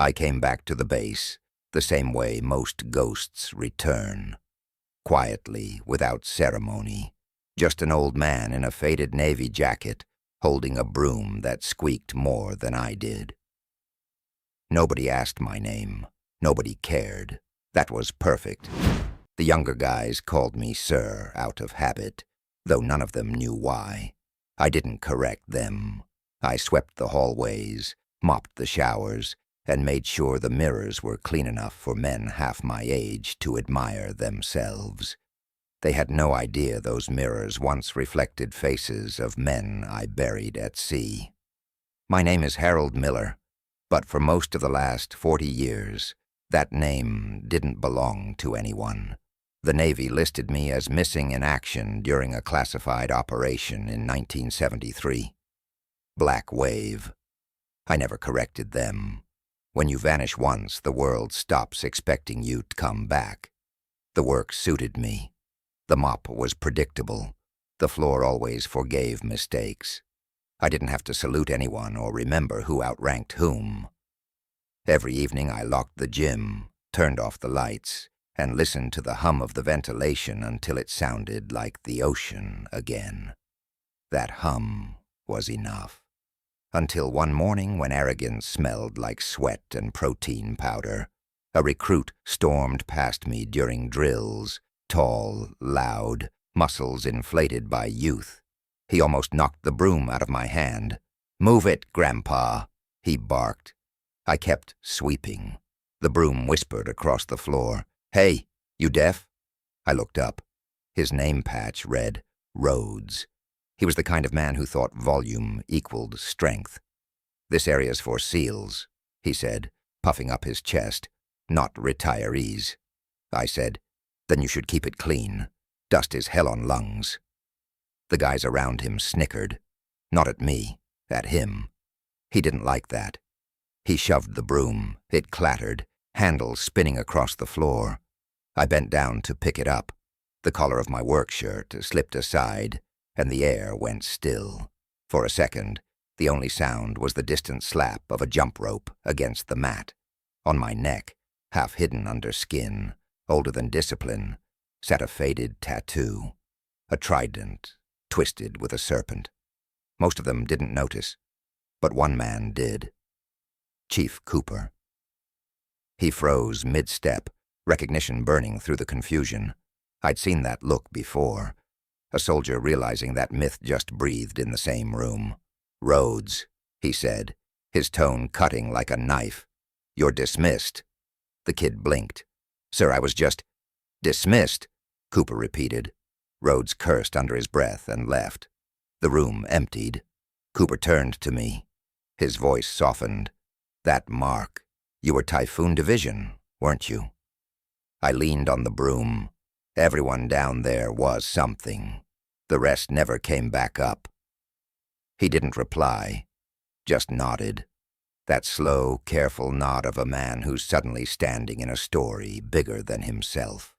I came back to the base, the same way most ghosts return. Quietly, without ceremony. Just an old man in a faded navy jacket, holding a broom that squeaked more than I did. Nobody asked my name. Nobody cared. That was perfect. The younger guys called me Sir out of habit, though none of them knew why. I didn't correct them. I swept the hallways, mopped the showers, and made sure the mirrors were clean enough for men half my age to admire themselves. They had no idea those mirrors once reflected faces of men I buried at sea. My name is Harold Miller, but for most of the last 40 years, that name didn't belong to anyone. The Navy listed me as missing in action during a classified operation in 1973. Black Wave. I never corrected them. When you vanish once, the world stops expecting you to come back. The work suited me. The mop was predictable. The floor always forgave mistakes. I didn't have to salute anyone or remember who outranked whom. Every evening I locked the gym, turned off the lights, and listened to the hum of the ventilation until it sounded like the ocean again. That hum was enough. Until one morning when arrogance smelled like sweat and protein powder, a recruit stormed past me during drills, tall, loud, muscles inflated by youth. He almost knocked the broom out of my hand. "Move it, Grandpa," he barked. I kept sweeping. The broom whispered across the floor. "Hey, you deaf?" I looked up. His name patch read Rhodes. He was the kind of man who thought volume equaled strength. "This area's for SEALs," he said, puffing up his chest. "Not retirees." I said, "Then you should keep it clean. Dust is hell on lungs." The guys around him snickered. Not at me, at him. He didn't like that. He shoved the broom. It clattered, handle spinning across the floor. I bent down to pick it up. The collar of my work shirt slipped aside, and the air went still. For a second, the only sound was the distant slap of a jump rope against the mat. On my neck, half hidden under skin, older than discipline, sat a faded tattoo. A trident, twisted with a serpent. Most of them didn't notice, but one man did. Chief Cooper. He froze mid-step, recognition burning through the confusion. I'd seen that look before. A soldier realizing that myth just breathed in the same room. "Rhodes," he said, his tone cutting like a knife. "You're dismissed." The kid blinked. "Sir, I was just—" "Dismissed," Cooper repeated. Rhodes cursed under his breath and left. The room emptied. Cooper turned to me. His voice softened. "That mark. You were Typhoon Division, weren't you?" I leaned on the broom. Everyone down there was something. The rest never came back up. He didn't reply, just nodded. That slow, careful nod of a man who's suddenly standing in a story bigger than himself.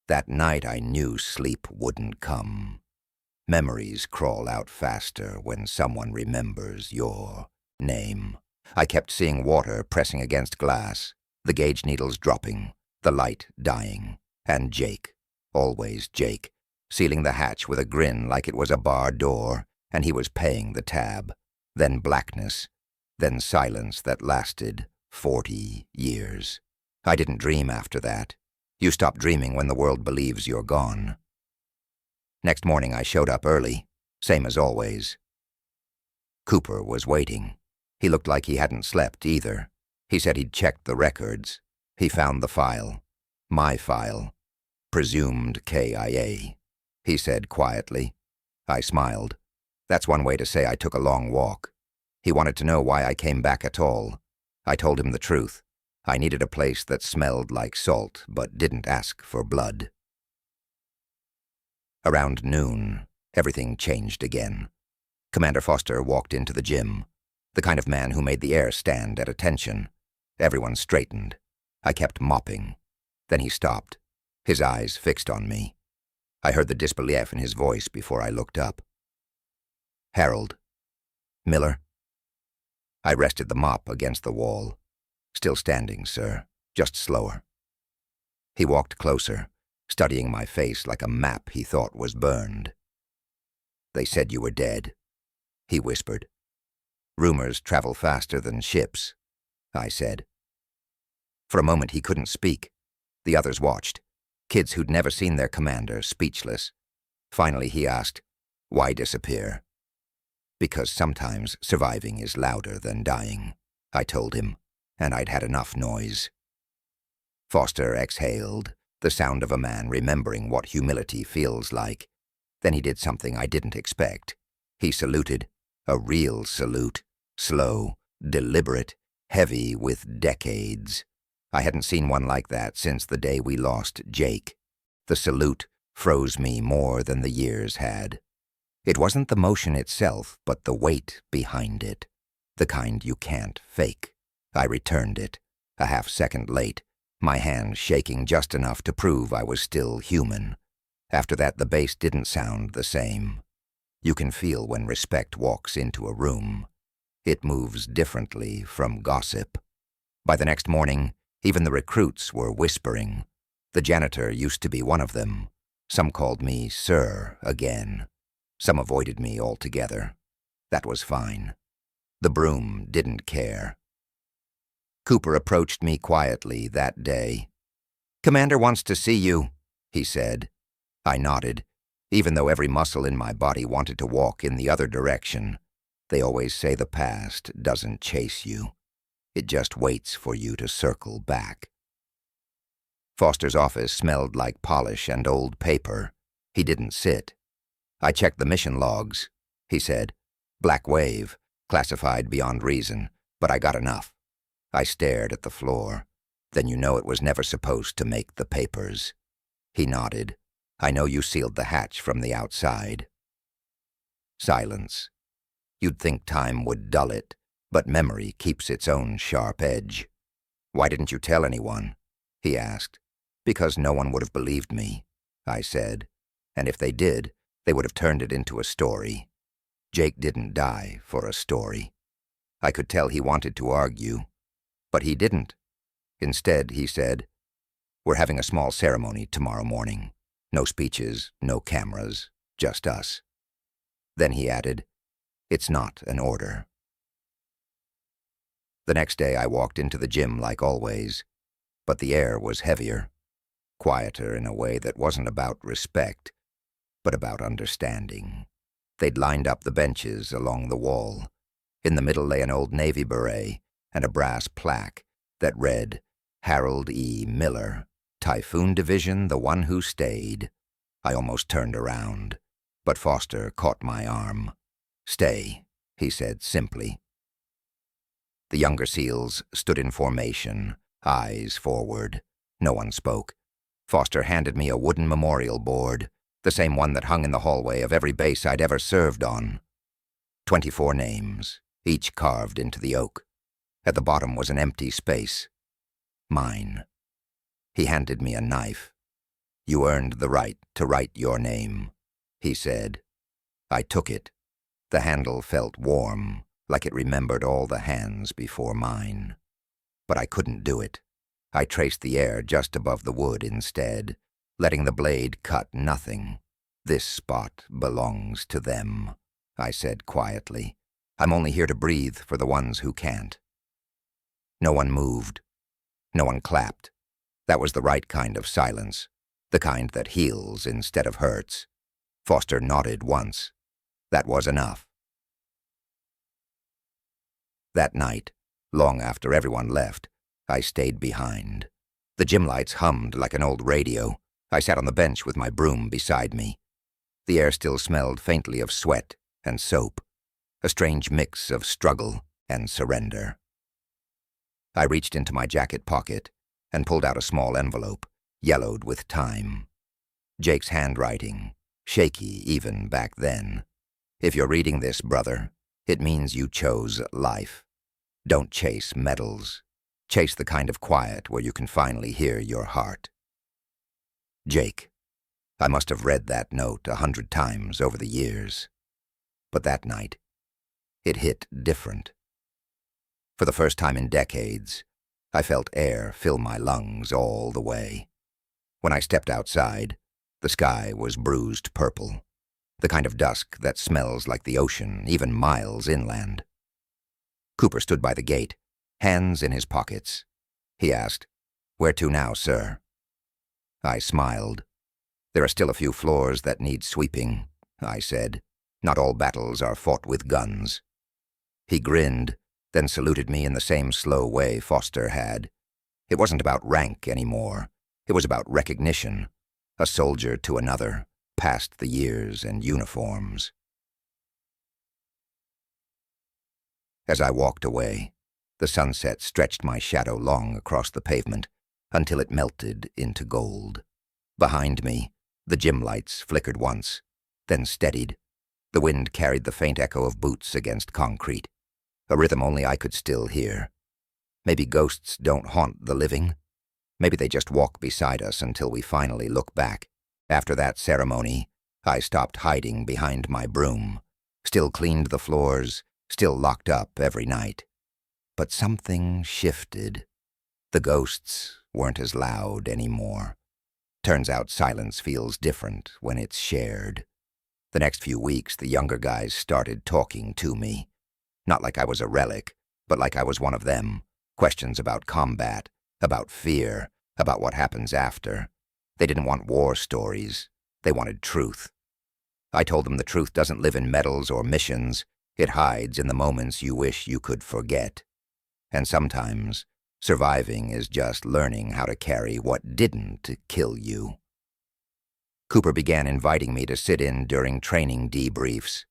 That night I knew sleep wouldn't come. Memories crawl out faster when someone remembers your name. I kept seeing water pressing against glass, the gauge needles dropping, the light dying, and Jake, always Jake, sealing the hatch with a grin like it was a bar door, and he was paying the tab. Then blackness, then silence that lasted 40 years. I didn't dream after that. You stop dreaming when the world believes you're gone. Next morning I showed up early, same as always. Cooper was waiting. He looked like he hadn't slept either. He said he'd checked the records. He found the file. My file. Presumed KIA. He said quietly. I smiled. That's one way to say I took a long walk. He wanted to know why I came back at all. I told him the truth. I needed a place that smelled like salt but didn't ask for blood. Around noon, everything changed again. Commander Foster walked into the gym, the kind of man who made the air stand at attention. Everyone straightened. I kept mopping. Then he stopped, his eyes fixed on me. I heard the disbelief in his voice before I looked up. "Harold. Miller?" I rested the mop against the wall. "Still standing, sir. Just slower." He walked closer, studying my face like a map he thought was burned. "They said you were dead," he whispered. "Rumors travel faster than ships," I said. For a moment he couldn't speak. The others watched, kids who'd never seen their commander, speechless. Finally he asked, "Why disappear?" "Because sometimes surviving is louder than dying," I told him, and I'd had enough noise. Foster exhaled, the sound of a man remembering what humility feels like. Then he did something I didn't expect. He saluted, a real salute, slow, deliberate, heavy with decades. I hadn't seen one like that since the day we lost Jake. The salute froze me more than the years had. It wasn't the motion itself, but the weight behind it. The kind you can't fake. I returned it, a half-second late, my hand shaking just enough to prove I was still human. After that, the bass didn't sound the same. You can feel when respect walks into a room. It moves differently from gossip. By the next morning, even the recruits were whispering. The janitor used to be one of them. Some called me Sir again. Some avoided me altogether. That was fine. The broom didn't care. Cooper approached me quietly that day. "Commander wants to see you," he said. I nodded, even though every muscle in my body wanted to walk in the other direction. They always say the past doesn't chase you. It just waits for you to circle back. Foster's office smelled like polish and old paper. He didn't sit. "I checked the mission logs," he said. "Black wave, classified beyond reason, but I got enough." I stared at the floor. "Then you know it was never supposed to make the papers." He nodded. "I know you sealed the hatch from the outside." Silence. You'd think time would dull it, but memory keeps its own sharp edge. "Why didn't you tell anyone?" he asked. "Because no one would have believed me," I said. "And if they did, they would have turned it into a story. Jake didn't die for a story." I could tell he wanted to argue, but he didn't. Instead, he said, "We're having a small ceremony tomorrow morning. No speeches, no cameras, just us." Then he added, "It's not an order." The next day I walked into the gym like always, but the air was heavier, quieter in a way that wasn't about respect, but about understanding. They'd lined up the benches along the wall. In the middle lay an old Navy beret and a brass plaque that read, "Harold E. Miller, Typhoon Division, the one who stayed." I almost turned around, but Foster caught my arm. "Stay," he said simply. The younger SEALs stood in formation, eyes forward. No one spoke. Foster handed me a wooden memorial board, the same one that hung in the hallway of every base I'd ever served on. 24 names, each carved into the oak. At the bottom was an empty space. Mine. He handed me a knife. "You earned the right to write your name," he said. I took it. The handle felt warm, like it remembered all the hands before mine. But I couldn't do it. I traced the air just above the wood instead, letting the blade cut nothing. "This spot belongs to them," I said quietly. "I'm only here to breathe for the ones who can't." No one moved. No one clapped. That was the right kind of silence, the kind that heals instead of hurts. Foster nodded once. That was enough. That night, long after everyone left, I stayed behind. The gym lights hummed like an old radio. I sat on the bench with my broom beside me. The air still smelled faintly of sweat and soap, a strange mix of struggle and surrender. I reached into my jacket pocket and pulled out a small envelope, yellowed with time. Jake's handwriting, shaky even back then. "If you're reading this, brother, it means you chose life. Don't chase medals. Chase the kind of quiet where you can finally hear your heart." Jake. I must have read that note 100 times over the years. But that night, it hit different. For the first time in decades, I felt air fill my lungs all the way. When I stepped outside, the sky was bruised purple, the kind of dusk that smells like the ocean, even miles inland. Cooper stood by the gate, hands in his pockets. He asked, "Where to now, sir?" I smiled. "There are still a few floors that need sweeping," I said. "Not all battles are fought with guns." He grinned, then saluted me in the same slow way Foster had. It wasn't about rank anymore. It was about recognition, a soldier to another, past the years and uniforms. As I walked away, the sunset stretched my shadow long across the pavement until it melted into gold. Behind me, the gym lights flickered once, then steadied. The wind carried the faint echo of boots against concrete, a rhythm only I could still hear. Maybe ghosts don't haunt the living. Maybe they just walk beside us until we finally look back. After that ceremony, I stopped hiding behind my broom, still cleaned the floors, still locked up every night. But something shifted. The ghosts weren't as loud anymore. Turns out silence feels different when it's shared. The next few weeks, the younger guys started talking to me. Not like I was a relic, but like I was one of them. Questions about combat, about fear, about what happens after. They didn't want war stories. They wanted truth. I told them the truth doesn't live in medals or missions. It hides in the moments you wish you could forget. And sometimes, surviving is just learning how to carry what didn't kill you. Cooper began inviting me to sit in during training debriefs.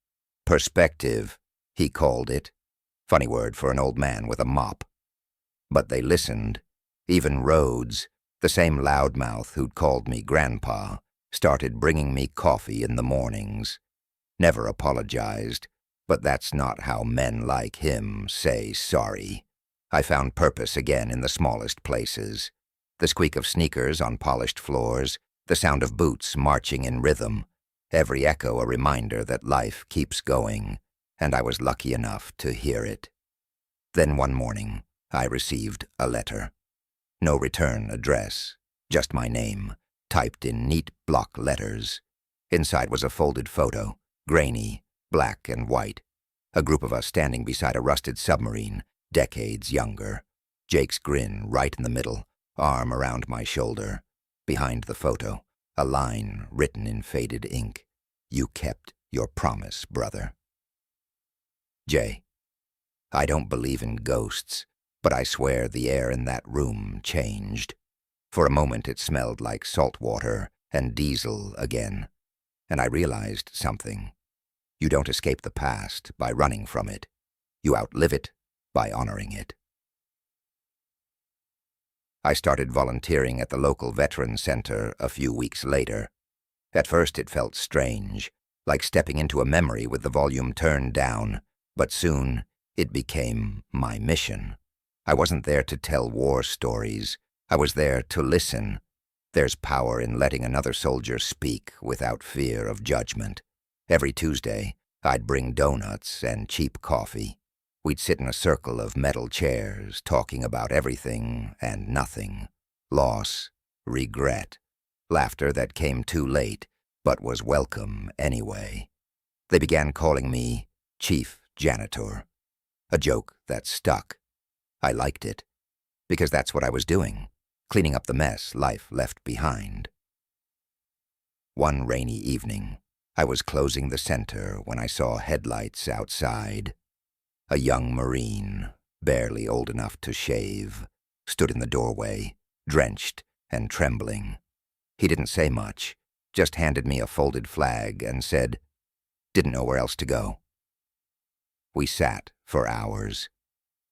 Perspective, he called it. Funny word for an old man with a mop. But they listened. Even Rhodes, the same loudmouth who'd called me Grandpa, started bringing me coffee in the mornings. Never apologized, but that's not how men like him say sorry. I found purpose again in the smallest places. The squeak of sneakers on polished floors, the sound of boots marching in rhythm, every echo a reminder that life keeps going, and I was lucky enough to hear it. Then one morning, I received a letter. No return address, just my name, typed in neat block letters. Inside was a folded photo, grainy, black and white. A group of us standing beside a rusted submarine, decades younger. Jake's grin right in the middle, arm around my shoulder. Behind the photo, a line written in faded ink. "You kept your promise, brother." Jay, I don't believe in ghosts, but I swear the air in that room changed. For a moment it smelled like salt water and diesel again, and I realized something. You don't escape the past by running from it. You outlive it by honoring it. I started volunteering at the local veterans center a few weeks later. At first it felt strange, like stepping into a memory with the volume turned down, but soon it became my mission. I wasn't there to tell war stories. I was there to listen. There's power in letting another soldier speak without fear of judgment. Every Tuesday, I'd bring donuts and cheap coffee. We'd sit in a circle of metal chairs, talking about everything and nothing. Loss, regret, laughter that came too late, but was welcome anyway. They began calling me Chief Janitor, a joke that stuck. I liked it, because that's what I was doing, cleaning up the mess life left behind. One rainy evening, I was closing the center when I saw headlights outside. A young Marine, barely old enough to shave, stood in the doorway, drenched and trembling. He didn't say much, just handed me a folded flag and said, "Didn't know where else to go." We sat for hours.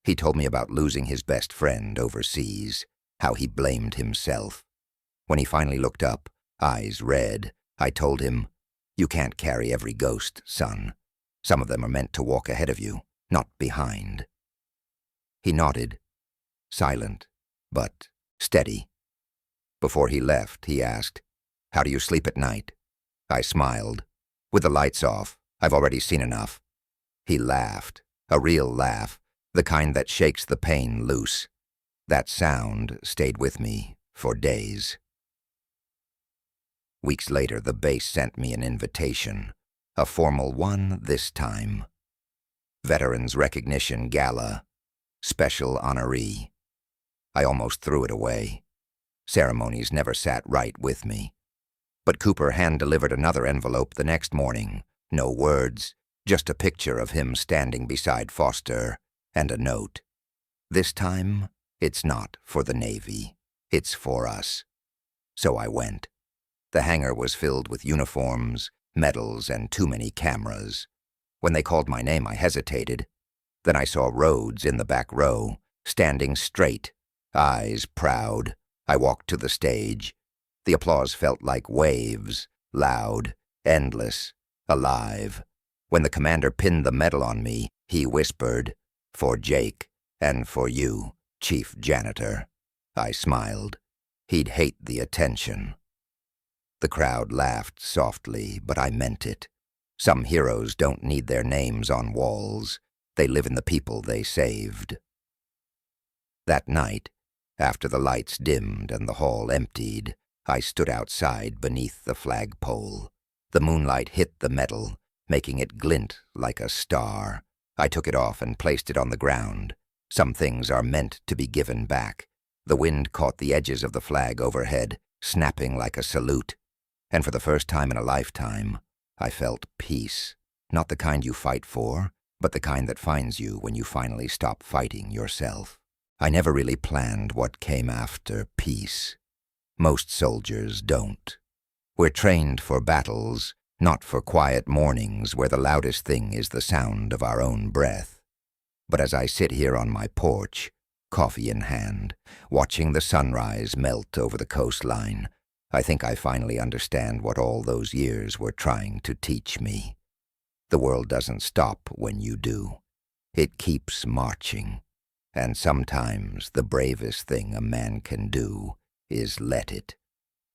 He told me about losing his best friend overseas, how he blamed himself. When he finally looked up, eyes red, I told him, "You can't carry every ghost, son. Some of them are meant to walk ahead of you, not behind." He nodded, silent, but steady. Before he left, he asked, "How do you sleep at night?" I smiled. "With the lights off. I've already seen enough." He laughed, a real laugh, the kind that shakes the pain loose. That sound stayed with me for days. Weeks later, the base sent me an invitation, a formal one this time. Veterans Recognition Gala, Special Honoree. I almost threw it away. Ceremonies never sat right with me. But Cooper hand-delivered another envelope the next morning. No words, just a picture of him standing beside Foster, and a note. This time, it's not for the Navy. It's for us. So I went. The hangar was filled with uniforms, medals, and too many cameras. When they called my name, I hesitated. Then I saw Rhodes in the back row, standing straight, eyes proud. I walked to the stage. The applause felt like waves, loud, endless, alive. When the commander pinned the medal on me, he whispered, "For Jake, and for you, Chief Janitor." I smiled. He'd hate the attention. The crowd laughed softly, but I meant it. Some heroes don't need their names on walls. They live in the people they saved. That night, after the lights dimmed and the hall emptied, I stood outside beneath the flagpole. The moonlight hit the medal, making it glint like a star. I took it off and placed it on the ground. Some things are meant to be given back. The wind caught the edges of the flag overhead, snapping like a salute. And for the first time in a lifetime, I felt peace. Not the kind you fight for, but the kind that finds you when you finally stop fighting yourself. I never really planned what came after peace. Most soldiers don't. We're trained for battles, not for quiet mornings where the loudest thing is the sound of our own breath. But as I sit here on my porch, coffee in hand, watching the sunrise melt over the coastline, I think I finally understand what all those years were trying to teach me. The world doesn't stop when you do. It keeps marching. And sometimes the bravest thing a man can do is let it.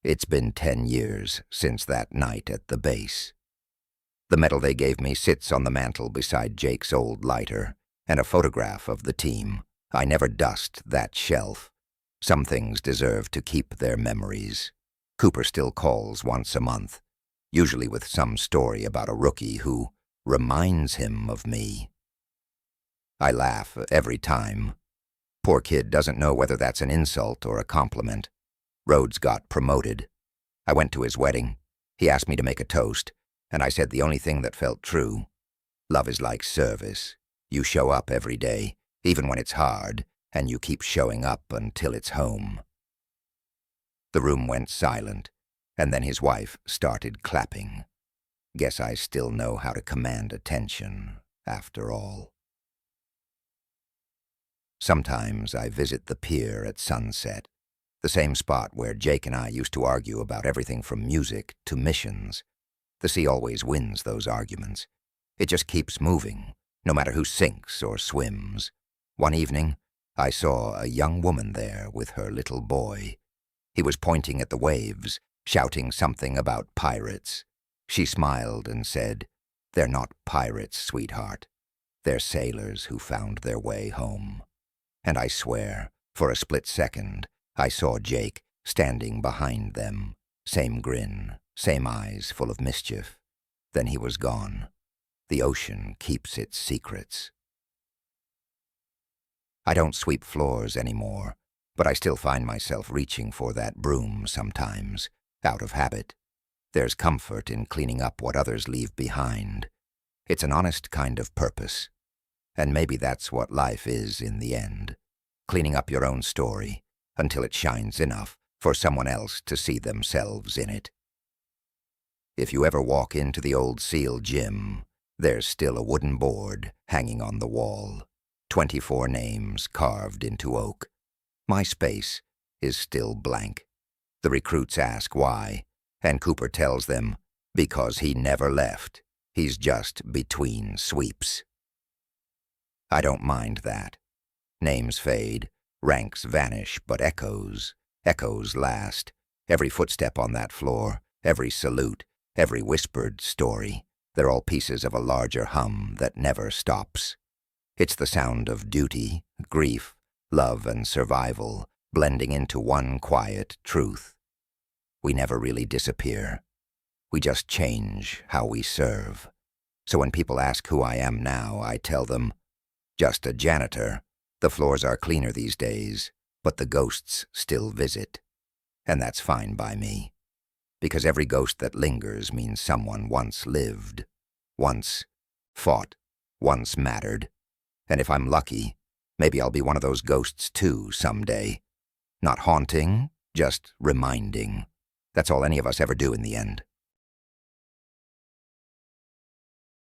It's been 10 years since that night at the base. The medal they gave me sits on the mantel beside Jake's old lighter, and a photograph of the team. I never dust that shelf. Some things deserve to keep their memories. Cooper still calls once a month, usually with some story about a rookie who reminds him of me. I laugh every time. Poor kid doesn't know whether that's an insult or a compliment. Rhodes got promoted. I went to his wedding. He asked me to make a toast, and I said the only thing that felt true. Love is like service. You show up every day, even when it's hard, and you keep showing up until it's home. The room went silent, and then his wife started clapping. Guess I still know how to command attention, after all. Sometimes I visit the pier at sunset, the same spot where Jake and I used to argue about everything from music to missions. The sea always wins those arguments. It just keeps moving, no matter who sinks or swims. One evening, I saw a young woman there with her little boy. He was pointing at the waves, shouting something about pirates. She smiled and said, "They're not pirates, sweetheart. They're sailors who found their way home." And I swear, for a split second, I saw Jake standing behind them. Same grin, same eyes full of mischief. Then he was gone. The ocean keeps its secrets. I don't sweep floors anymore, but I still find myself reaching for that broom sometimes, out of habit. There's comfort in cleaning up what others leave behind. It's an honest kind of purpose. And maybe that's what life is in the end, cleaning up your own story until it shines enough for someone else to see themselves in it. If you ever walk into the old SEAL gym, there's still a wooden board hanging on the wall, 24 names carved into oak. My space is still blank. The recruits ask why, and Cooper tells them, because he never left. He's just between sweeps. I don't mind that. Names fade, ranks vanish, but echoes last. Every footstep on that floor, every salute, every whispered story, they're all pieces of a larger hum that never stops. It's the sound of duty, grief, love, and survival blending into one quiet truth. We never really disappear. We just change how we serve. So when people ask who I am now, I tell them, just a janitor. The floors are cleaner these days, but the ghosts still visit. And that's fine by me. Because every ghost that lingers means someone once lived, once fought, once mattered. And if I'm lucky, maybe I'll be one of those ghosts too someday. Not haunting, just reminding. That's all any of us ever do in the end.